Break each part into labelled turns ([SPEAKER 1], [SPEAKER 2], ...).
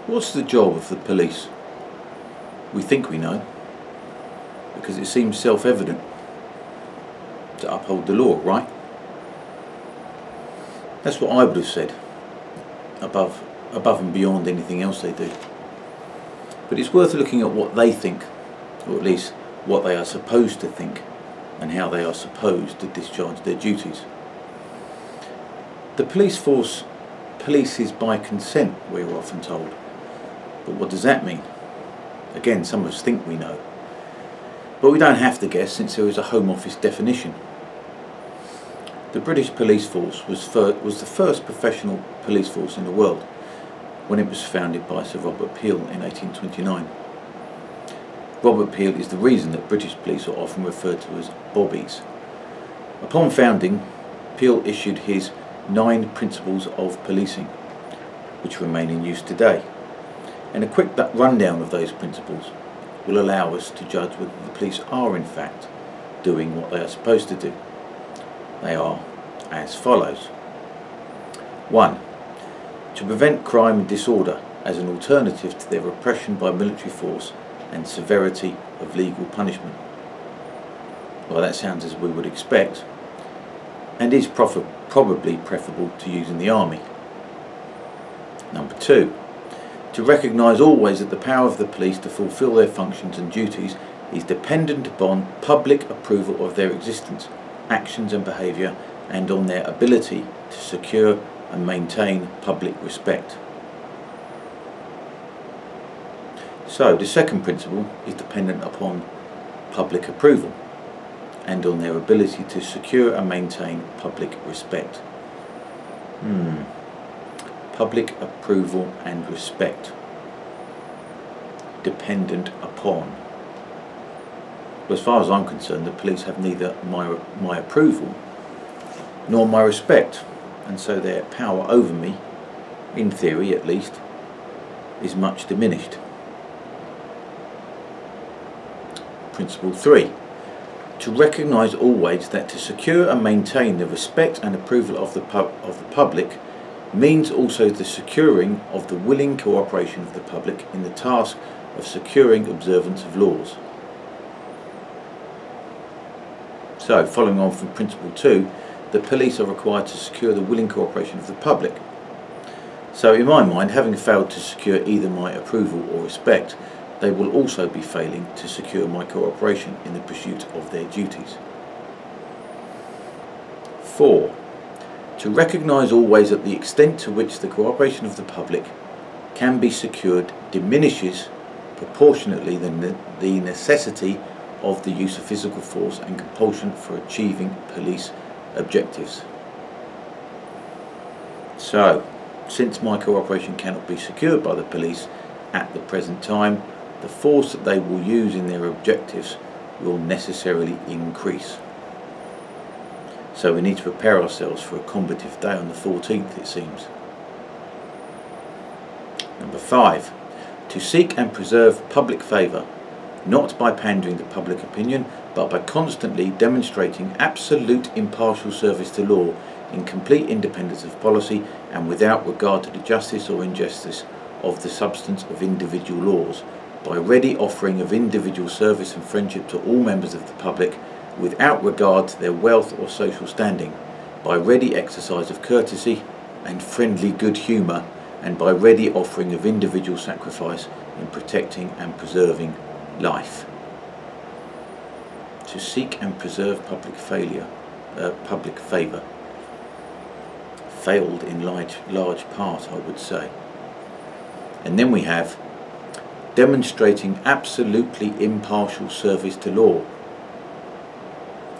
[SPEAKER 1] What's the job of the police? We think we know, because it seems self-evident: to uphold the law, right? That's what I would have said, above and beyond anything else they do. But it's worth looking at what they think, or at least what they are supposed to think, and how they are supposed to discharge their duties. The police force polices by consent, we're often told. But what does that mean? Again, some of us think we know. But we don't have to guess, since there is a Home Office definition. The British police force was the first professional police force in the world, when it was founded by Sir Robert Peel in 1829. Robert Peel is the reason that British police are often referred to as bobbies. Upon founding, Peel issued his 9 Principles of Policing, which remain in use today. And a quick rundown of those principles will allow us to judge whether the police are in fact doing what they are supposed to do. They are as follows. 1. To prevent crime and disorder as an alternative to their repression by military force and severity of legal punishment. Well, that sounds as we would expect, and is probably preferable to using the army. Number 2. To recognise always that the power of the police to fulfil their functions and duties is dependent upon public approval of their existence, actions and behaviour, and on their ability to secure and maintain public respect. So the second principle is dependent upon public approval and on their ability to secure and maintain public respect. Public approval and respect. Dependent upon. Well, as far as I'm concerned, the police have neither my approval nor my respect, and so their power over me, in theory at least, is much diminished. Principle 3. To recognise always that to secure and maintain the respect and approval of the public means also the securing of the willing cooperation of the public in the task of securing observance of laws. So, following on from Principle 2, the police are required to secure the willing cooperation of the public. So, in my mind, having failed to secure either my approval or respect, they will also be failing to secure my cooperation in the pursuit of their duties. 4. To recognise always that the extent to which the cooperation of the public can be secured diminishes proportionately the necessity of the use of physical force and compulsion for achieving police objectives. So, since my cooperation cannot be secured by the police at the present time, the force that they will use in their objectives will necessarily increase. So we need to prepare ourselves for a combative day on the 14th, it seems. Number 5. To seek and preserve public favour, not by pandering to public opinion, but by constantly demonstrating absolute impartial service to law in complete independence of policy and without regard to the justice or injustice of the substance of individual laws, by ready offering of individual service and friendship to all members of the public without regard to their wealth or social standing, by ready exercise of courtesy and friendly good humour, and by ready offering of individual sacrifice in protecting and preserving life. To seek and preserve public favour. Failed in large part, I would say. And then we have demonstrating absolutely impartial service to law.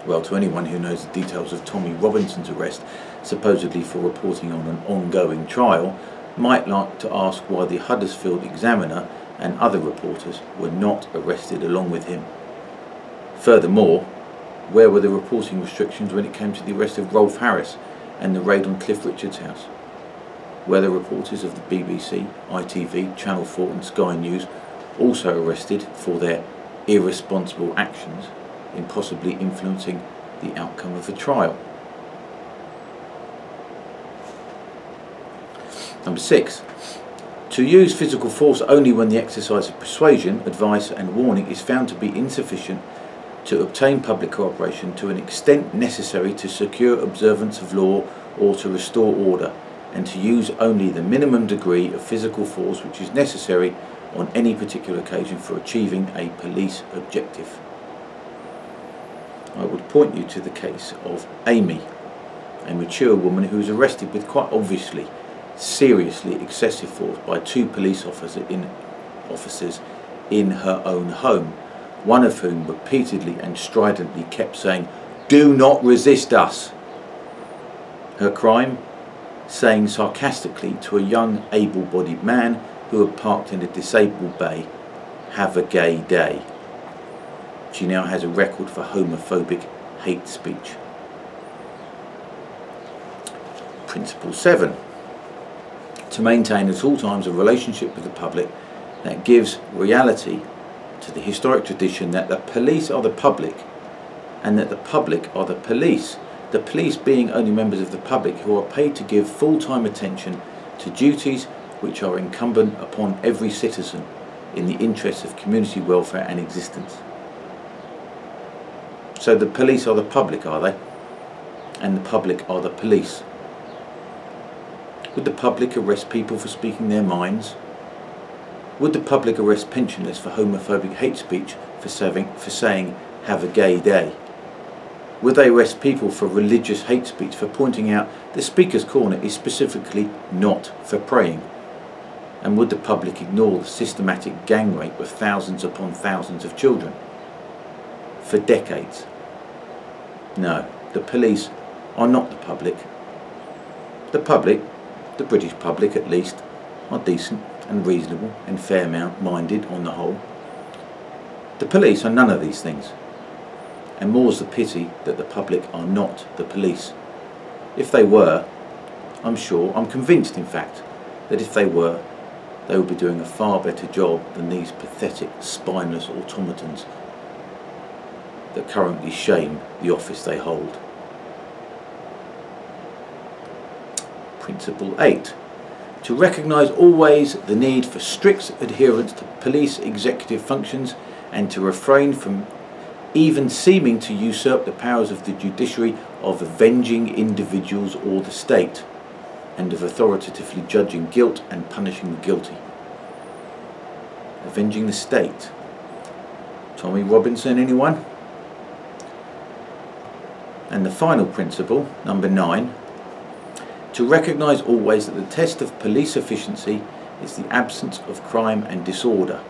[SPEAKER 1] Well, to anyone who knows the details of Tommy Robinson's arrest, supposedly for reporting on an ongoing trial, might like to ask why the Huddersfield Examiner and other reporters were not arrested along with him. Furthermore, where were the reporting restrictions when it came to the arrest of Rolf Harris and the raid on Cliff Richard's house? Were the reporters of the BBC, ITV, Channel 4 and Sky News also arrested for their irresponsible actions in possibly influencing the outcome of the trial? Number 6. To use physical force only when the exercise of persuasion, advice and warning is found to be insufficient to obtain public cooperation to an extent necessary to secure observance of law or to restore order, and to use only the minimum degree of physical force which is necessary on any particular occasion for achieving a police objective. I would point you to the case of Amy, a mature woman who was arrested with quite obviously seriously excessive force by two police officers in her own home, one of whom repeatedly and stridently kept saying, "Do not resist us." Her crime? Saying sarcastically to a young able-bodied man who had parked in a disabled bay, "Have a gay day." She now has a record for homophobic hate speech. Principle 7. To maintain at all times a relationship with the public that gives reality to the historic tradition that the police are the public and that the public are the police, the police being only members of the public who are paid to give full-time attention to duties which are incumbent upon every citizen in the interests of community welfare and existence. So the police are the public, are they? And the public are the police. Would the public arrest people for speaking their minds? Would the public arrest pensioners for homophobic hate speech for saying "have a gay day"? Would they arrest people for religious hate speech for pointing out the Speaker's Corner is specifically not for praying? And would the public ignore the systematic gang rape of thousands upon thousands of children for decades? No, the police are not the public. The public, the British public at least, are decent and reasonable and fair-minded on the whole. The police are none of these things, and more's the pity that the public are not the police. If they were, I'm convinced in fact, that if they were, they would be doing a far better job than these pathetic, spineless automatons that currently shame the office they hold. Principle 8. To recognise always the need for strict adherence to police executive functions and to refrain from even seeming to usurp the powers of the judiciary of avenging individuals or the state, and of authoritatively judging guilt and punishing the guilty. Avenging the state. Tommy Robinson, anyone? And the final principle, number 9, to recognise always that the test of police efficiency is the absence of crime and disorder,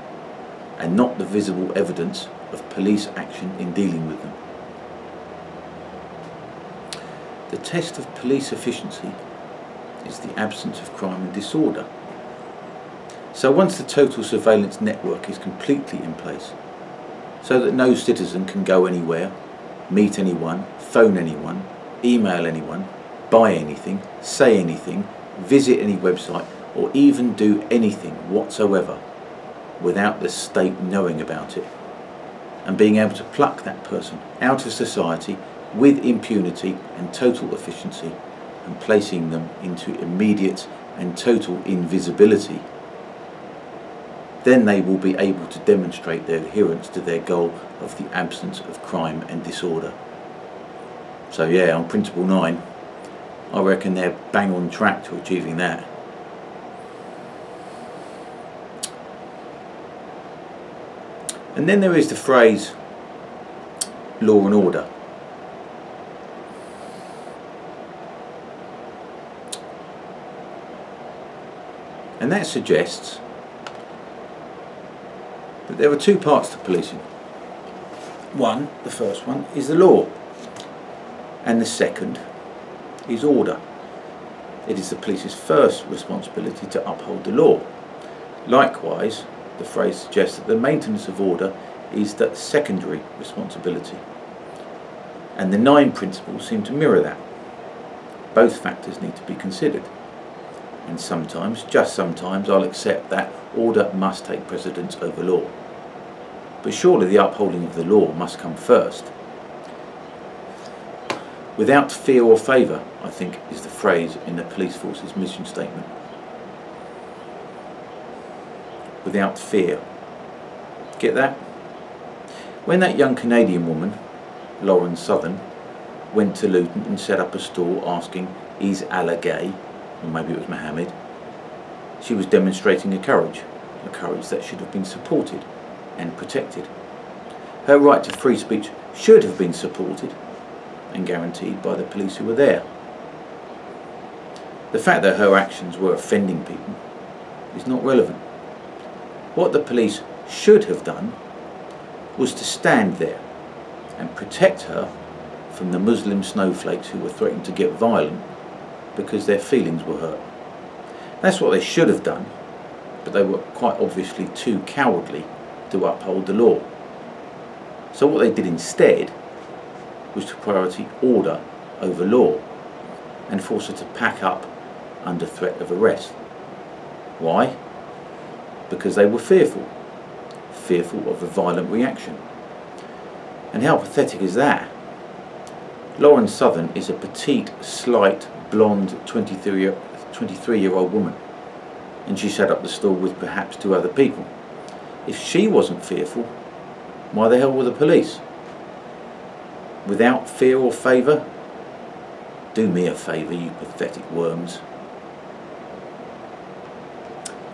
[SPEAKER 1] and not the visible evidence of police action in dealing with them. The test of police efficiency is the absence of crime and disorder. So once the total surveillance network is completely in place, so that no citizen can go anywhere, meet anyone, phone anyone, email anyone, buy anything, say anything, visit any website, or even do anything whatsoever without the state knowing about it, and being able to pluck that person out of society with impunity and total efficiency, and placing them into immediate and total invisibility, then they will be able to demonstrate their adherence to their goal of the absence of crime and disorder. So yeah, on principle 9, I reckon they're bang on track to achieving that. And then there is the phrase law and order. And that suggests that there are two parts to policing. One, the first one, is the law, and the second is order. It is the police's first responsibility to uphold the law. Likewise, the phrase suggests that the maintenance of order is the secondary responsibility. And the 9 principles seem to mirror that. Both factors need to be considered. And sometimes, just sometimes, I'll accept that order must take precedence over law. But surely the upholding of the law must come first. Without fear or favour, I think, is the phrase in the police force's mission statement. without fear. Get that? When that young Canadian woman, Lauren Southern, went to Luton and set up a stall asking, "Is Allah gay?" or maybe it was Mohammed, she was demonstrating a courage that should have been supported and protected. Her right to free speech should have been supported and guaranteed by the police who were there. The fact that her actions were offending people is not relevant. What the police should have done was to stand there and protect her from the Muslim snowflakes who were threatening to get violent because their feelings were hurt. That's what they should have done, but they were quite obviously too cowardly to uphold the law. So what they did instead was to priority order over law and force her to pack up under threat of arrest. Why? Because they were fearful of a violent reaction. And how pathetic is that? Lauren Southern is a petite, slight, blonde 23-year-old woman, and she set up the stall with perhaps 2 other people. If she wasn't fearful, why the hell were the police? Without fear or favour? Do me a favour, you pathetic worms.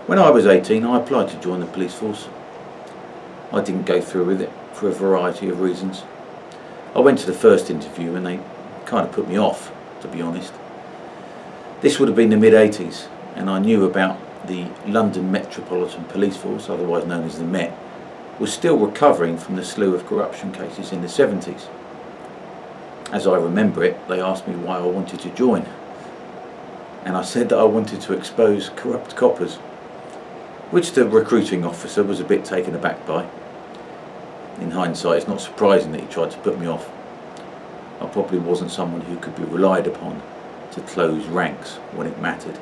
[SPEAKER 1] When I was 18, I applied to join the police force. I didn't go through with it for a variety of reasons. I went to the first interview and they kind of put me off, to be honest. This would have been the mid-80s, and I knew about the London Metropolitan Police Force, otherwise known as the Met, was still recovering from the slew of corruption cases in the 70s. As I remember it, they asked me why I wanted to join, and I said that I wanted to expose corrupt coppers, which the recruiting officer was a bit taken aback by. In hindsight, it's not surprising that he tried to put me off. I probably wasn't someone who could be relied upon to close ranks when it mattered.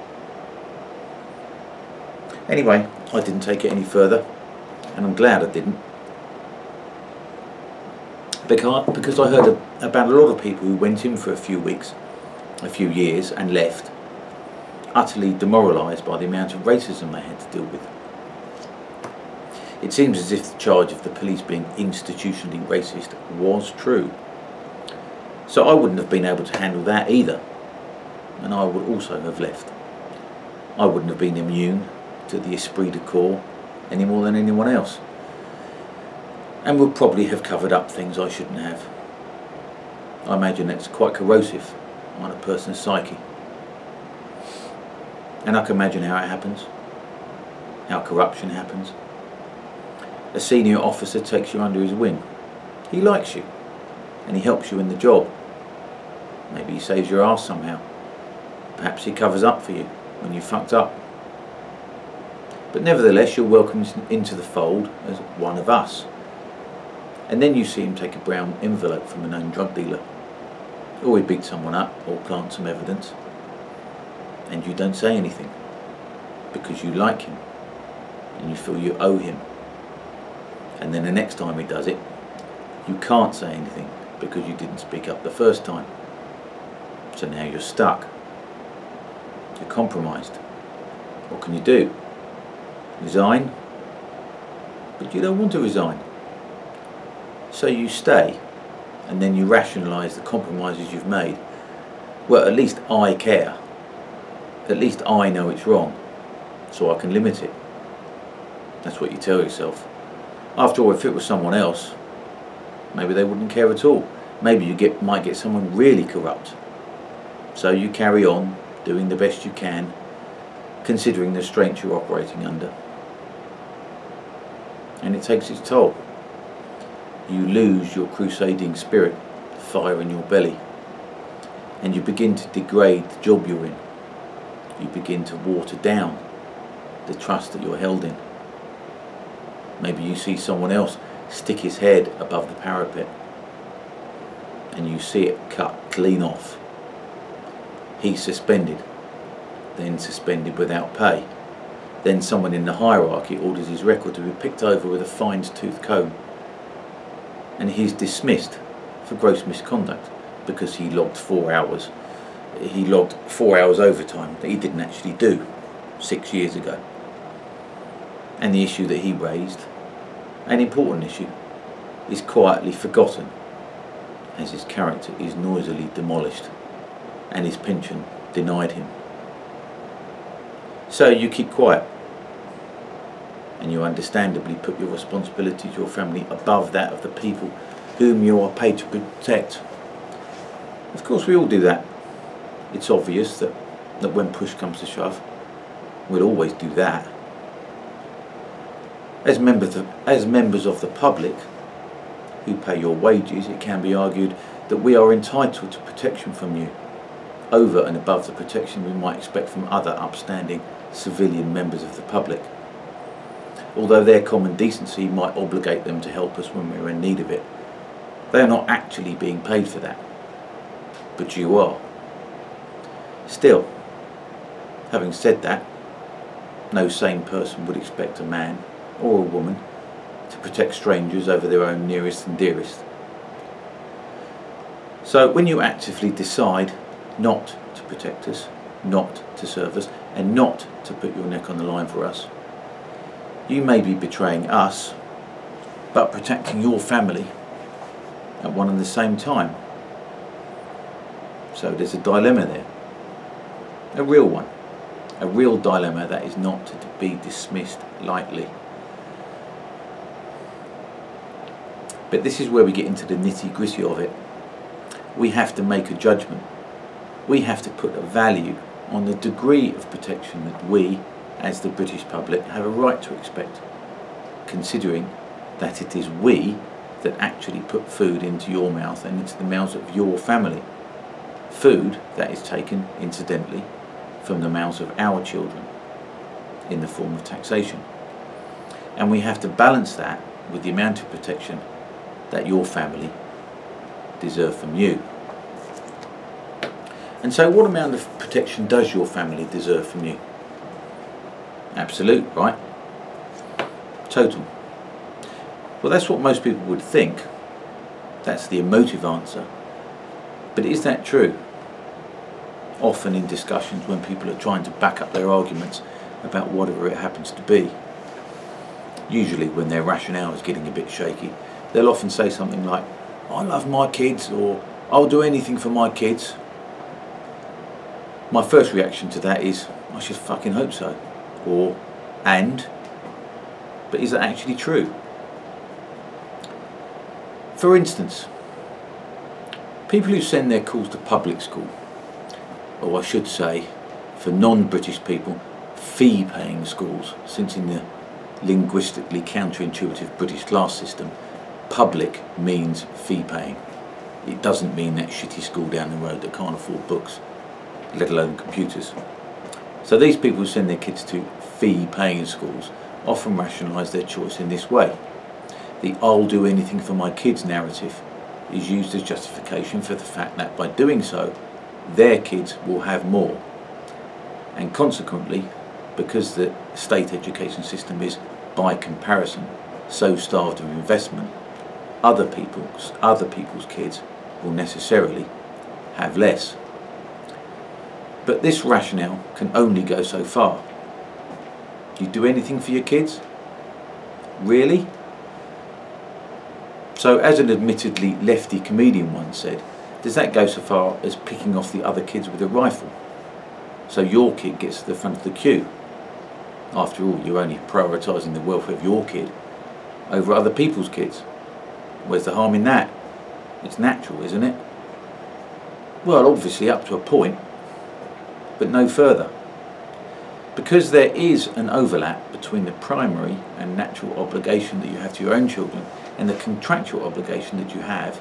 [SPEAKER 1] Anyway, I didn't take it any further, and I'm glad I didn't. Because I heard about a lot of people who went in for a few weeks, a few years, and left, utterly demoralised by the amount of racism they had to deal with. It seems as if the charge of the police being institutionally racist was true. So I wouldn't have been able to handle that either, and I would also have left. I wouldn't have been immune to the esprit de corps any more than anyone else, and would probably have covered up things I shouldn't have. I imagine it's quite corrosive on a person's psyche. And I can imagine how it happens, how corruption happens. A senior officer takes you under his wing. He likes you, and he helps you in the job. Maybe he saves your ass somehow. Perhaps he covers up for you when you fucked up. But nevertheless, you're welcomed into the fold as one of us. And then you see him take a brown envelope from a known drug dealer, or he beats someone up, or plant some evidence, and you don't say anything because you like him and you feel you owe him. And then the next time he does it, you can't say anything because you didn't speak up the first time. So now you're stuck. You're compromised. What can you do? Resign? But you don't want to resign. So you stay, and then you rationalise the compromises you've made. Well, at least I care. At least I know it's wrong, so I can limit it. That's what you tell yourself. After all, if it was someone else, maybe they wouldn't care at all. Maybe you might get someone really corrupt. So you carry on, doing the best you can, considering the strength you're operating under. And it takes its toll. You lose your crusading spirit, the fire in your belly, and you begin to degrade the job you're in. You begin to water down the trust that you're held in. Maybe you see someone else stick his head above the parapet and you see it cut clean off. He's suspended, then suspended without pay. Then someone in the hierarchy orders his record to be picked over with a fine-tooth comb, and he's dismissed for gross misconduct because he logged 4 hours. He logged 4 hours overtime that he didn't actually do 6 years ago. and the issue that he raised, an important issue, is quietly forgotten as his character is noisily demolished and his pension denied him. So you keep quiet, and you understandably put your responsibility to your family above that of the people whom you are paid to protect. Of course we all do that. It's obvious that when push comes to shove, we'll always do that. As members of the public who pay your wages, it can be argued that we are entitled to protection from you, over and above the protection we might expect from other upstanding civilian members of the public, although their common decency might obligate them to help us when we're in need of it. They are not actually being paid for that, but you are. Still, having said that, no sane person would expect a man or a woman to protect strangers over their own nearest and dearest. So when you actively decide not to protect us, not to serve us, and not to put your neck on the line for us, you may be betraying us, but protecting your family at one and the same time. So there's a dilemma there, a real one, a real dilemma that is not to be dismissed lightly. But this is where we get into the nitty-gritty of it. We have to make a judgment. We have to put a value on the degree of protection that we, as the British public, have a right to expect, considering that it is we that actually put food into your mouth and into the mouths of your family. Food that is taken, incidentally, from the mouths of our children in the form of taxation. And we have to balance that with the amount of protection that your family deserve from you. And so what amount of protection does your family deserve from you? Absolute, right? Total. Well, that's what most people would think. That's the emotive answer. But is that true? Often in discussions when people are trying to back up their arguments about whatever it happens to be, usually when their rationale is getting a bit shaky, they'll often say something like, I love my kids, or I'll do anything for my kids. My first reaction to that is, I should fucking hope so. Or, but is that actually true? For instance, people who send their calls to public school, or I should say, for non-British people, fee-paying schools, since in the linguistically counterintuitive British class system, public means fee-paying. It doesn't mean that shitty school down the road that can't afford books, let alone computers. So these people who send their kids to fee-paying schools often rationalise their choice in this way. The I'll do anything for my kids narrative is used as justification for the fact that by doing so, their kids will have more. And consequently, because the state education system is, by comparison, so starved of investment, other people's kids will necessarily have less. But this rationale can only go so far. You do anything for your kids? Really? So, as an admittedly lefty comedian once said, does that go so far as picking off the other kids with a rifle? So your kid gets to the front of the queue. After all, you're only prioritising the welfare of your kid over other people's kids. Where's the harm in that? It's natural, isn't it? Well, obviously up to a point, but no further. Because there is an overlap between the primary and natural obligation that you have to your own children and the contractual obligation that you have,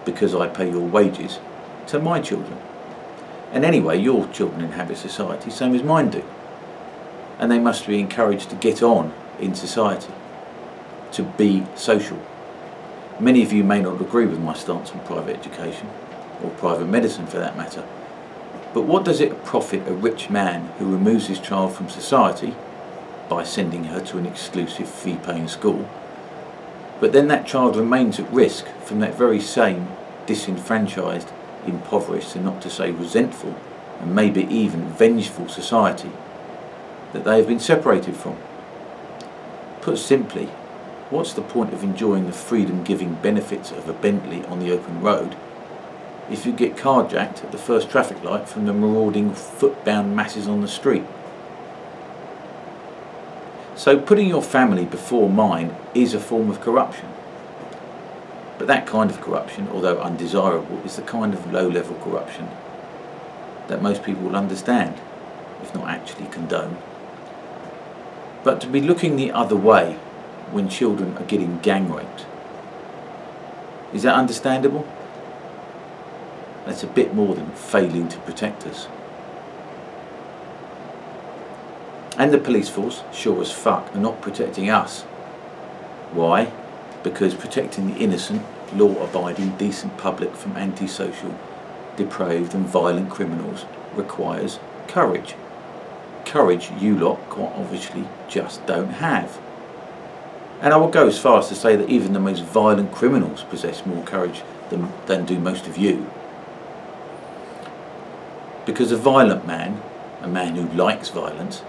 [SPEAKER 1] because I pay your wages, to my children. And anyway, your children inhabit society, same as mine do. And they must be encouraged to get on in society, to be social. Many of you may not agree with my stance on private education, or private medicine for that matter. But what does it profit a rich man who removes his child from society by sending her to an exclusive fee-paying school, but then that child remains at risk from that very same disenfranchised, impoverished, and not to say resentful, and maybe even vengeful society that they have been separated from? Put simply, what's the point of enjoying the freedom-giving benefits of a Bentley on the open road if you get carjacked at the first traffic light from the marauding foot-bound masses on the street? So putting your family before mine is a form of corruption. But that kind of corruption, although undesirable, is the kind of low-level corruption that most people will understand, if not actually condone. But to be looking the other way when children are getting gang raped, is that understandable? That's a bit more than failing to protect us. And the police force, sure as fuck, are not protecting us. Why? Because protecting the innocent, law-abiding, decent public from antisocial, depraved and violent criminals requires courage. Courage you lot quite obviously just don't have. And I will go as far as to say that even the most violent criminals possess more courage than do most of you. Because a violent man, a man who likes violence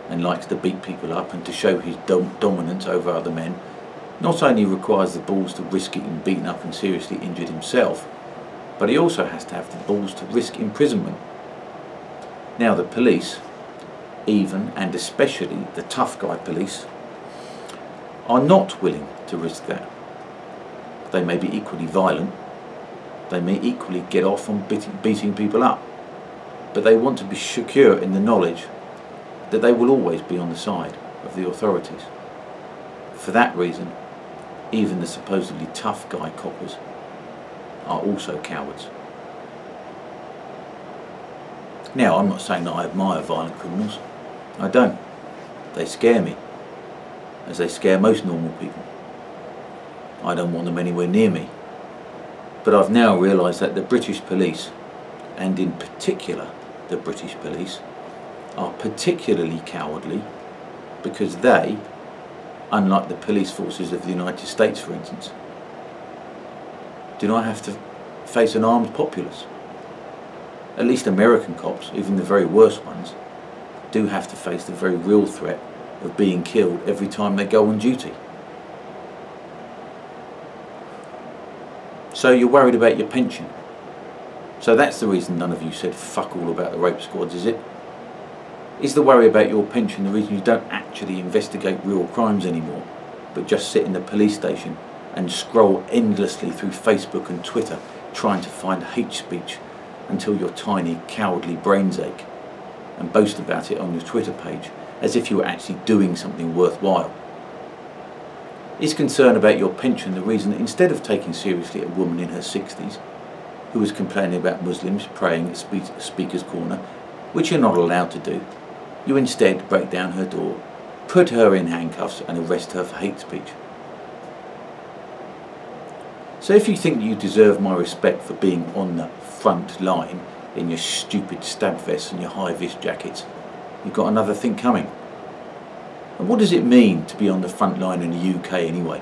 [SPEAKER 1] and likes to beat people up and to show his dominance over other men, not only requires the balls to risk getting beaten up and seriously injured himself, but he also has to have the balls to risk imprisonment. Now the police, even and especially the tough guy police, are not willing to risk that. They may be equally violent, they may equally get off on beating people up, but they want to be secure in the knowledge that they will always be on the side of the authorities. For that reason, even the supposedly tough guy coppers are also cowards. Now, I'm not saying that I admire violent criminals. I don't. They scare me, as they scare most normal people. I don't want them anywhere near me. But I've now realised that the British police, and in particular the British police, are particularly cowardly because they, unlike the police forces of the United States for instance, do not have to face an armed populace. At least American cops, even the very worst ones, do have to face the very real threat of being killed every time they go on duty. So you're worried about your pension. So that's the reason none of you said fuck all about the rape squads, is it? Is the worry about your pension the reason you don't actually investigate real crimes anymore, but just sit in the police station and scroll endlessly through Facebook and Twitter trying to find hate speech until your tiny cowardly brains ache, and boast about it on your Twitter page as if you were actually doing something worthwhile? Is concern about your pension the reason that instead of taking seriously a woman in her 60s who was complaining about Muslims praying at Speaker's Corner, which you're not allowed to do, you instead break down her door, put her in handcuffs and arrest her for hate speech? So if you think you deserve my respect for being on the front line in your stupid stab vests and your high-vis jackets, you've got another thing coming. And what does it mean to be on the front line in the UK anyway?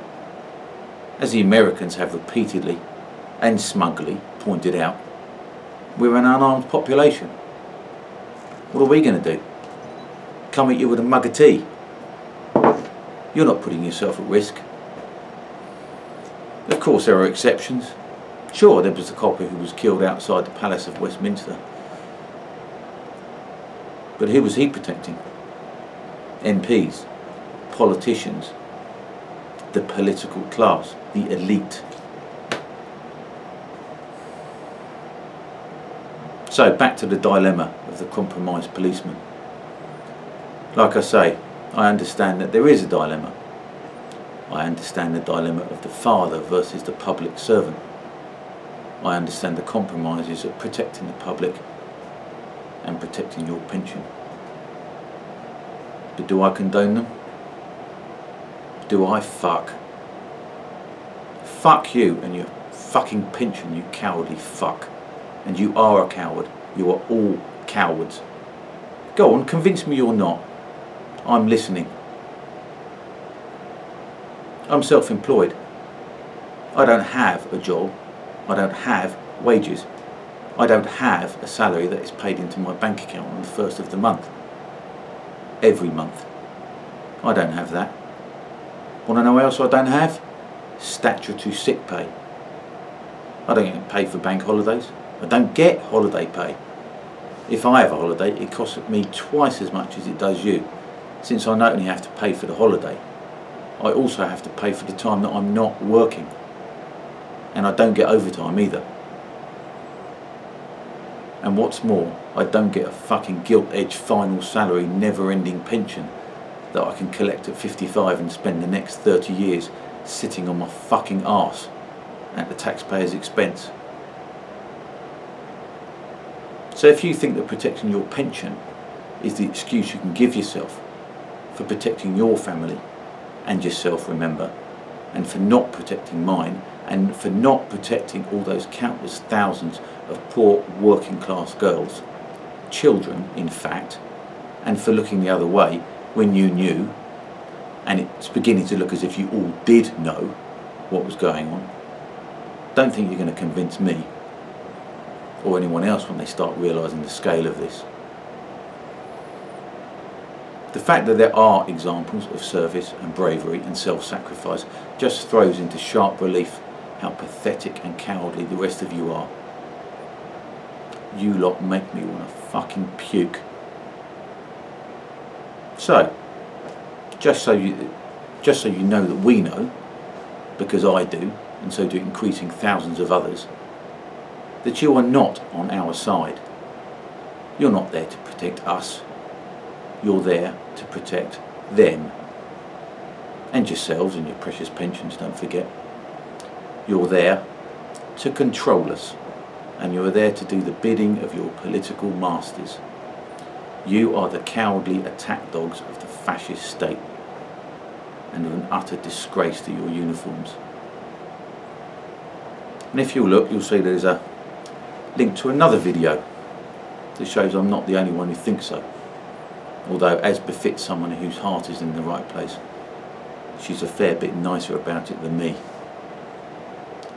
[SPEAKER 1] As the Americans have repeatedly and smugly pointed out, we're an unarmed population. What are we going to do? Come at you with a mug of tea? You're not putting yourself at risk. Of course there are exceptions. Sure, there was the copper who was killed outside the Palace of Westminster. But who was he protecting? MPs, politicians, the political class, the elite. So back to the dilemma of the compromised policeman. Like I say, I understand that there is a dilemma. I understand the dilemma of the father versus the public servant. I understand the compromises of protecting the public and protecting your pension. But do I condone them? Do I fuck? Fuck you and your fucking pension, you cowardly fuck. And you are a coward. You are all cowards. Go on, convince me you're not. I'm listening. I'm self-employed. I don't have a job. I don't have wages. I don't have a salary that is paid into my bank account on the 1st of the month. Every month. I don't have that. Want to know what else I don't have? Statutory sick pay. I don't get paid for bank holidays. I don't get holiday pay. If I have a holiday, it costs me twice as much as it does you. Since I not only have to pay for the holiday, I also have to pay for the time that I'm not working. And I don't get overtime either. And what's more, I don't get a fucking gilt-edged final salary, never-ending pension that I can collect at 55 and spend the next 30 years sitting on my fucking arse at the taxpayer's expense. So if you think that protecting your pension is the excuse you can give yourself for protecting your family and yourself, remember, and for not protecting mine, and for not protecting all those countless thousands of poor working class girls, children in fact, and for looking the other way when you knew, and it's beginning to look as if you all did know what was going on, don't think you're going to convince me or anyone else when they start realising the scale of this. The fact that there are examples of service and bravery and self-sacrifice just throws into sharp relief how pathetic and cowardly the rest of you are. You lot make me want to fucking puke. So, just so you know that we know, because I do, and so do increasing thousands of others, that you are not on our side. You're not there to protect us. You're there to protect them. And yourselves and your precious pensions, don't forget. You're there to control us, and you are there to do the bidding of your political masters. You are the cowardly attack dogs of the fascist state, and of an utter disgrace to your uniforms. And if you look, you'll see there's a link to another video that shows I'm not the only one who thinks so. Although, as befits someone whose heart is in the right place, she's a fair bit nicer about it than me.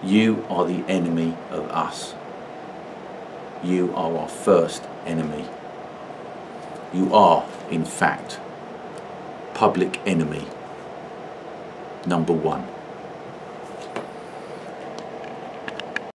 [SPEAKER 1] You are the enemy of us. You are our first enemy. You are, in fact, public enemy number 1.